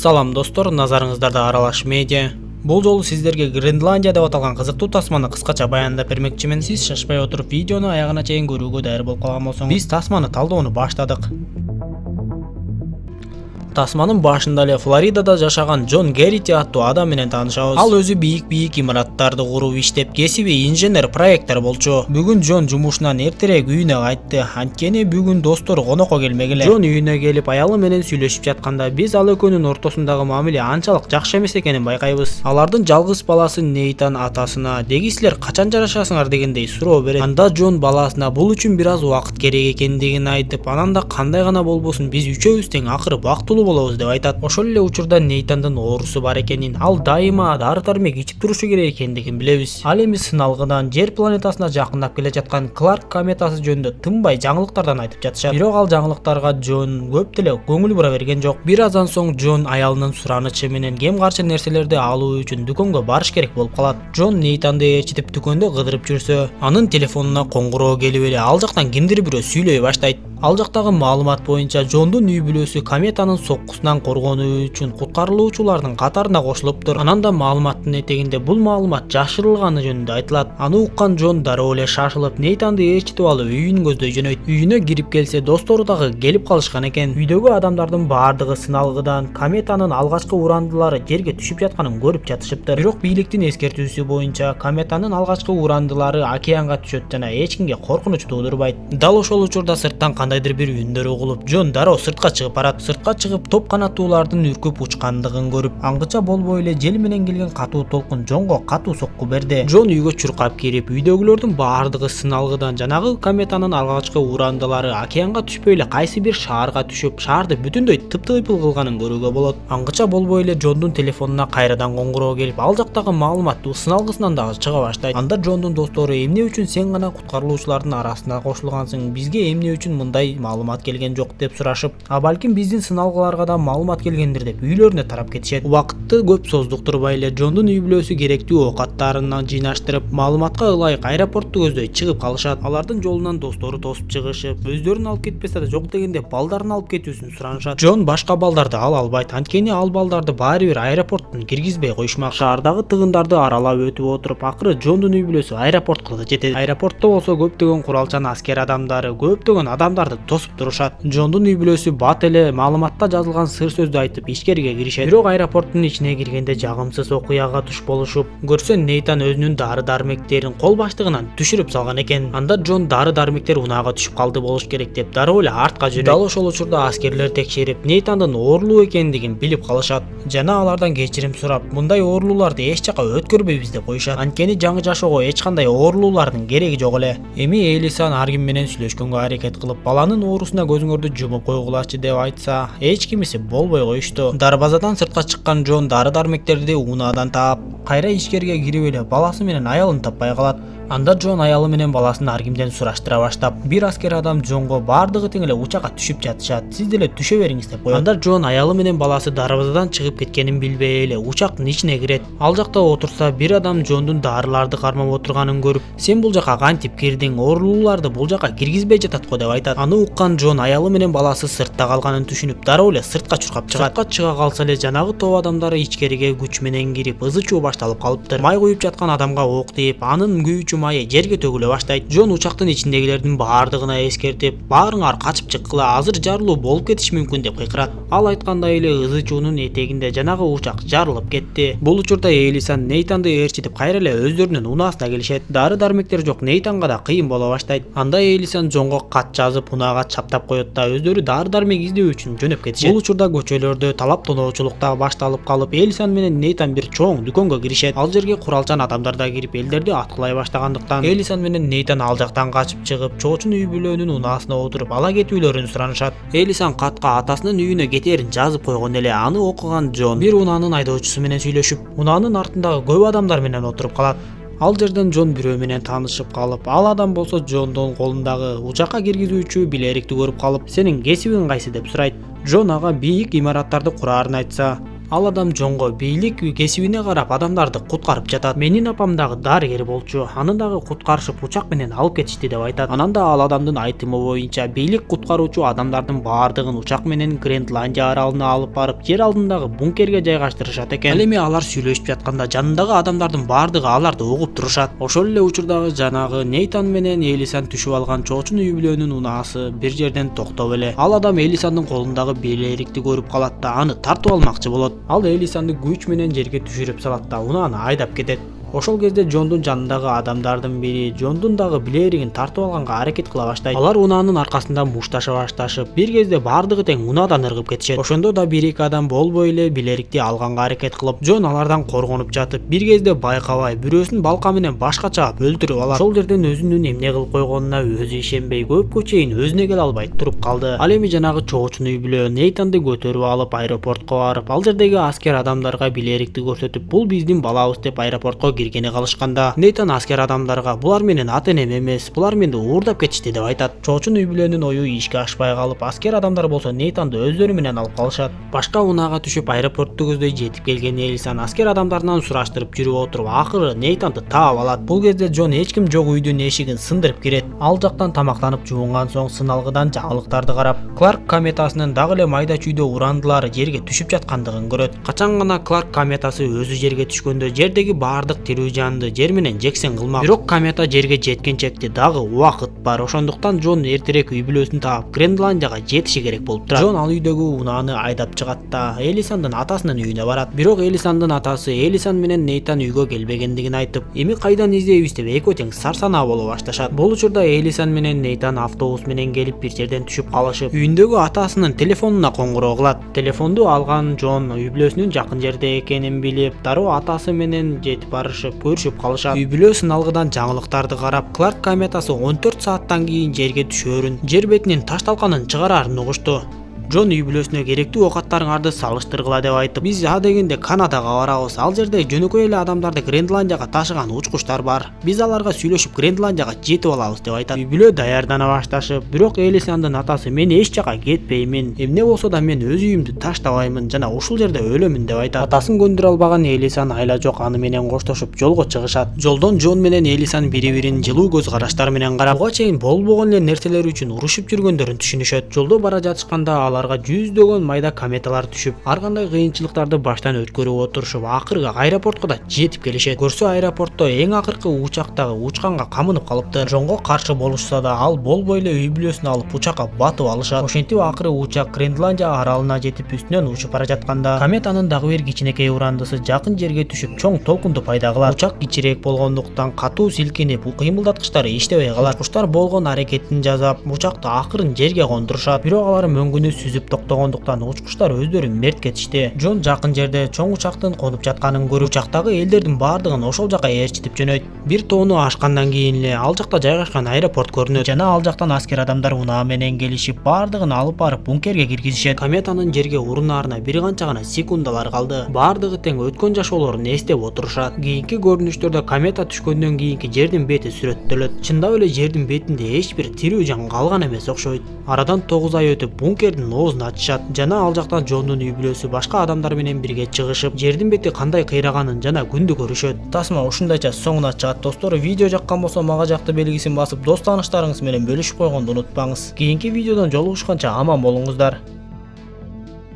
Салам достор, назарыңыздарда Аралаш медиа. Бул жолу сиздерге Гренландия деп аталган кызыктуу тасманы кыскача баяндап бермекчимин. Сиз шашпай отуруп видеону аягына чейин көрүүгө даяр болуп калган болсоңуз, биз тасманы талдоону баштадык. Тасманын башында эле Флоридада жашаган Джон Геррити аттуу адам менен таанышабыз. Ал өзү бийик имараттарды куруп иштеп, кесиби инженер проекттер болчу. Бүгүн Джон жумушунан эртерээк үйүнө кайтты. Анткени бүгүн достору конокко келмек эле. Джон үйүнө келип аялы менен сүйлөшүп жатканда биз ал экөөнүн ортосундагы мамиле анчалык жакшы эмес экенин байкайбыз. Алардын жалгыз баласы Нейтан атасына "Деги силер качан жарашасыңар?" дегендей суроо берет. Анда Джон баласына бул үчүн бир аз убакыт керек экендигин айтып, анан да кандай гана болбосун биз үчөөбүз тең акыры бактылуу болобуз деп айтат. Ошол эле учурда Нейтандын оорусу бар экенин, ал дайыма дары-дармек ичип турушу керек экендигин билебиз. Ал эми сыналгыдан Жер планетасына жакындап келе жаткан Кларк кометасы жөнүндө тынбай жаңылыктардан айтып жатышат. Бирок ал жаңылыктарга Джон көп деле көңүл бура берген жок. Бир аздан соң Джон аялынын суранычы менен кем каршы нерселерди алуу үчүн дүкөнгө барыш керек болуп калат. Джон Нейтанды ээрчитип дүкөндө кыдырып жүрсө, анын телефонуна коңгуроо келип эле ал жактан кимдир бирөө сүйлөй баштайт. Ал жактагы маалымат боюнча Джондун үй бүлөсү кометанын соккусунан коргонуу үчүн куткарылуучулардын катарына кошулуптур. Анан да маалыматтын этегинде бул маалымат жашырылганы жөнүндө айтылат. Аны уккан Джон дароо эле шашылып, Нейтанды ээрчитип алып үйүн көздөй жөнөйт. Үйүнө кирип келсе, достору дагы келип калышкан экен. Үйдөгү адамдардын баардыгы сыналгыдан кометанын алгачкы урандылары жерге түшүп жатканын көрүп жатышыптыр. Бирок бийликтин эскертүүсү боюнча кометанын алгачкы урандылары океанга түшөт жана эч кимге коркунуч туудурбайт. Дал ошол учурда сырттан кандайдыр бир үндөр угулуп, Джон дароо сыртка чыгып барат. Сыртка чыгып, топ канаттуулардын үркүп учкандыгын көрүп, аңгыча болбой эле жел менен келген катуу толкун Джонго катуу сокку берди. Джон үйгө чуркап кирип, үйдөгүлөрдүн баардыгы сыналгыдан жанагы кометанын алгачкы урандылары океанга түшпөй эле кайсы бир шаарга түшүп, шаарды бүтүндөй тыптыйпыл кылганын көрүүгө болот. Аңгыча болбой эле Джондун телефонуна кайрадан коңгуроо келип, ал жактагы маалымат сыналгысынан дагы чыга баштайт. Анда Джондун достору "Эмне үчүн сен гана куткарылуучулардын арасына кошулгансың? Бизге эмне үчүн мындай маалымат келген жок?" деп сурашып, "А балким биздин сыналгыларга да маалымат келгендир" деп үйлөрүнө тарап кетишет. Убакытты көп создуктурбай эле Джондун үй бүлөсү керектүү оокаттарын жыйнаштырып, маалыматка ылайык аэропортту көздөй чыгып калышат. Алардын жолунан достору тосуп чыгышып, өздөрүн алып кетпесе да жок дегенде балдарын алып кетүүсүн суранышат. Джон башка балдарды ала албайт, анткени ал балдарды баары бир аэропорттун киргизбей коюшмак. Шаардагы тыгындарды аралап өтүп отуруп, акыры Джондун үй бүлөсү аэропортко жетет. Аэропортто болсо көптөгөн куралчан аскер адамдары, көптөгөн адамдарды тосуп турушат. Джондун үй бүлөсү бат эле маалыматта жазылган сыр сөздү айтып ишкерге киришет. Бирок аэропорттун ичине киргенде жагымсыз окуяга туш болушуп, көрсө Нейтан өзүнүн дары-дармектерин кол баштыгынан түшүрүп салган экен. Анда Джон дары-дармектер унаага түшүп калды болуш керек деп дароо эле артка жүрөт. Дал ошол учурда аскерлер текшерип, Нейтандын оорулуу экендигин билип калышат. Жана алардан кечирим сурап, мындай оорулууларды эч жака өткөрбөйбүз деп коюшат. Анткени жаңы жашоого эч кандай оорулуулардын кереги жок эле. Эми Элисан ар ким менен сүйлөшкөнгө аракет кылып, баланын оорусуна көзүңөрдү жумуп койгулачы деп айтса, эч кимиси болбой коюшту. Дарбазадан сыртка чыккан Джон дары-дармектерди унаадан таап, кайра ишкерге кирип эле баласы менен аялын таппай калат. Анда Джон аялы менен баласын ар кимден сураштыра баштап, бир аскер адам Джонго баардыгы тең эле учакка түшүп жатышат, сиз деле түшө бериңиз деп коет. Анда Джон аялы менен баласы дарбазадан чыгып кеткенин билбей эле учактын ичине кирет. Ал жакта отурса, бир адам Джондун дарыларды кармап отурганын көрүп, "Сен бул жака кантип кирдиң? Оорулууларды бул жака киргизбей жатат го" деп айтат. Аны уккан Джон аялы менен баласы сыртта калганын түшүнүп, дароо эле сыртка чуркап чыгат. Сыртка чыга калса эле жанагы топ адамдары ичкериге күч менен кирип, ызы чуу башталып калыптыр. Май куюп жаткан адамга ок тийип, анын күйүүчү майы жерге төгүлө баштайт. Джон учактын ичиндегилердин баардыгына эскертип, "Баарыңар качып чыккыла, азыр жарылуу болуп кетиши мүмкүн" деп кыйкырат. Ал айткандай эле ызы чуунун этегинде жанагы учак жарылып кетти. Бул учурда Элисан Нейтанды ээрчитип кайра эле өздөрүнүн унаасына келишет. Дары-дармектер жок, Нейтанга да кыйын боло баштайт. Анда Элисан Джонго кат жазып, унаага чаптап коет да өздөрү дары-дармек издөө үчүн жөнөп кетишет. Бул учурда көчөлөрдө талап-тоноочулук да башталып калып, Элисан менен Нейтан бир чоң дүкөнгө киришет. Ал жерге куралчан адамдар да кирип, элдерди аткылай баштагандыктан Элисан менен Нейтан ал жактан качып чыгып, чоочун үй бүлөнүн унаасына отуруп, ала кетүүлөрүн суранышат. Элисан катка атасынын үйүнө кетээрин жазып койгон эле. Аны окуган Джон бир унаанын айдоочусу менен сүйлөшүп, унаанын артындагы көп адамдар менен отуруп калат. Ал жерден Джон бирөө менен таанышып калып, ал адам болсо Джондун колундагы учакка киргизүүчү билерикти көрүп калып, "Сенин кесибиң кайсы?" деп сурайт. Джон ага бийик имараттарды кураарын айтса, Ал адам Джонго бийлик кесибине карап адамдарды куткарып жатат. Менин апам дагы дарыгер болчу. Аны дагы куткарышып учак менен алып кетишти деп айтат. Анан да ал адамдын айтымы боюнча бийлик куткаруучу адамдардын баардыгын учак менен Гренландия аралына алып барып жер алдындагы бункерге жайгаштырышат экен. Ал эми алар сүйлөшүп жатканда жанындагы адамдардын баардыгы аларды угуп турушат. Ошол эле учурдагы жанагы Нейтан менен Элисан түшүп алган чоочун үй бүлөнүн унаасы бир жерден токтоп эле. Ал адам Элисандын колундагы бийлерикти көрүп калат да аны тартып алмакчы болот. Ал Элисанды күч менен жерге түшүрүп салат да унааны айдап кетет. Ошол кезде Джондун жанындагы адамдардын бири Джондун дагы билеригин тартып алганга аракет кыла баштайт. Алар унаанын аркасында мушташа бир кезде баардыгы тең унаадан ыргып кетишет. Ошондо да бир-эки адам болбой эле билерикти алганга аракет кылып, Джон алардан коргонуп жатып, бир кезде байкабай бирөөсүн балка менен башка чаап өлтүрүп алат. Ошол жерден өзүнүн эмне кылып койгонуна өзү ишенбей көпкө чейин өзүнө келе албай туруп калды. Ал эми жанагы чоочун үй бүлө Нейтанды көтөрүп алып аэропортко барып, ал жердеги аскер адамдарга билерикти көрсөтүп, бул биздин балабыз деп аэропортко киргени калышканда, Нейтан аскер адамдарга булар менин ата-энем эмес, булар менди уурдап кетишти деп айтат. Чоочун үй бүлөнүн ою ишке ашпай калып, аскер адамдар болсо Нейтанды өздөрү менен алып калышат. Башка унаага түшүп аэропортту көздөй жетип келген Элисан аскер адамдарынан сураштырып жүрүп отуруп, акыры Нейтанды таап алат. Бул кезде Джон эч ким жок үйдүн эшигин сындырып кирет. Ал жактан тамактанып жуунган соң сыналгыдан жаңылыктарды карап, Кларк кометасынын дагы эле майда чүйдө урандылары жерге түшүп жаткандыгын көрөт. Качан гана Кларк кометасы өзү жерге түшкөндө жердеги баардык тирүү жанды жер менен жексен кылмак. Бирок комета жерге жеткенчекти дагы убакыт бар. Ошондуктан Джон эртерээк үй бүлөсүн таап Гренландияга жетиши керек болуп турат. Джон ал үйдөгү унааны айдап чыгат да Элисандын атасынын үйүнө барат. Бирок Элисандын атасы Элисан менен Нейтан үйгө келбегендигин айтып, эми кайдан издейбиз деп экөө тең сарсанаа боло башташат. Бул учурда Элисан менен Нейтан автобус менен келип бир жерден түшүп калышып, үйүндөгү атасынын телефонуна коңгуроо кылат. Телефонду алган Джон үй бүлөсүнүн жакын жерде экенин билип, дароо атасы менен жетип барышып, көрүшүп калышат. Үй бүлө сыналгыдан жаңылыктарды карап, Кларк кометасы 14 сааттан кийин жерге түшөрүн, жер бетинин таш талканын чыгарарын угушту. Джон үй бүлөсүнө керектүү оокаттарыңарды салыштыргыла деп айтып, биз адегенде Канадага барабыз. Ал жерде жөнөкөй эле адамдарды Гренландияга ташыган учкучтар бар. Биз аларга сүйлөшүп Гренландияга жетип алабыз деп айтат. Үй бүлө даярдана башташып, бирок Элисандын атасы мен эч жака кетпеймин. Эмне болсо да мен өз үйүмдү таштабаймын жана ушул жерде өлөмүн деп айтат. Атасын көндүрө албаган Элисан айла жок аны менен коштошуп жолго чыгышат. Жолдон Джон менен Элисан бири-бирин жылуу көз караштар менен карап, буга чейин болбогон эле нерселер үчүн урушуп жүргөндөрүн түшүнүшөт. Жолдо бара жатышканда аларга жүздөгөн майда кометалар түшүп, ар кандай кыйынчылыктарды баштан өткөрүп отурушуп, акыры аэропортко да жетип келишет. Көрсө аэропортто эң акыркы учактагы учканга камынып калыптыр. Джонго каршы болушса да ал болбой эле үй бүлөсүн алып учакка батып алышат. Ошентип акыры учак Гренландия аралына жетип үстүнөн учуп бара жатканда, кометанын дагы бир кичинекей урандысы жакын жерге түшүп, чоң толкунду пайда кылат. Учак кичирээк болгондуктан катуу силкинип, кыймылдаткычтары иштебей калат. Учкучтар болгон аракетин жасап, учакты акырын жерге кондурушат. Бирок алар мөңгүнү сүзүп токтогондуктан учкучтар өздөрү мерт кетишти. Джон жакын жерде чоң учактын конуп жатканын көрүп, учактагы элдердин баардыгын ошол жака ээрчитип жөнөйт. Бир тоону ашкандан кийин эле ал жакта жайгашкан аэропорт көрүнөт жана ал жактан аскер адамдар унаа менен келишип, баардыгын алып барып бункерге киргизишет. Кометанын жерге урунаарына бир канча гана секундалар калды. Баардыгы тең өткөн жашоолорун эстеп отурушат. Кийинки көрүнүштөрдө комета түшкөндөн кийинки жердин бети сүрөттөлөт. Чындап эле жердин бетинде эч бир тирүү жан калган эмес окшойт. Арадан 9 ай өтүп бункердин оозун ачышат жана ал жактан Джондун үй бүлөсү башка адамдар менен бирге чыгышып, жердин бети кандай кыйраганын жана күндү көрүшөт. Тасма ушундайча соңуна чыгат достор. Видео жаккан болсо мага жакты белгисин басып, дос тааныштарыңыз менен бөлүшүп койгонду унутпаңыз. Кийинки видеодон жолугушканча аман болуңуздар.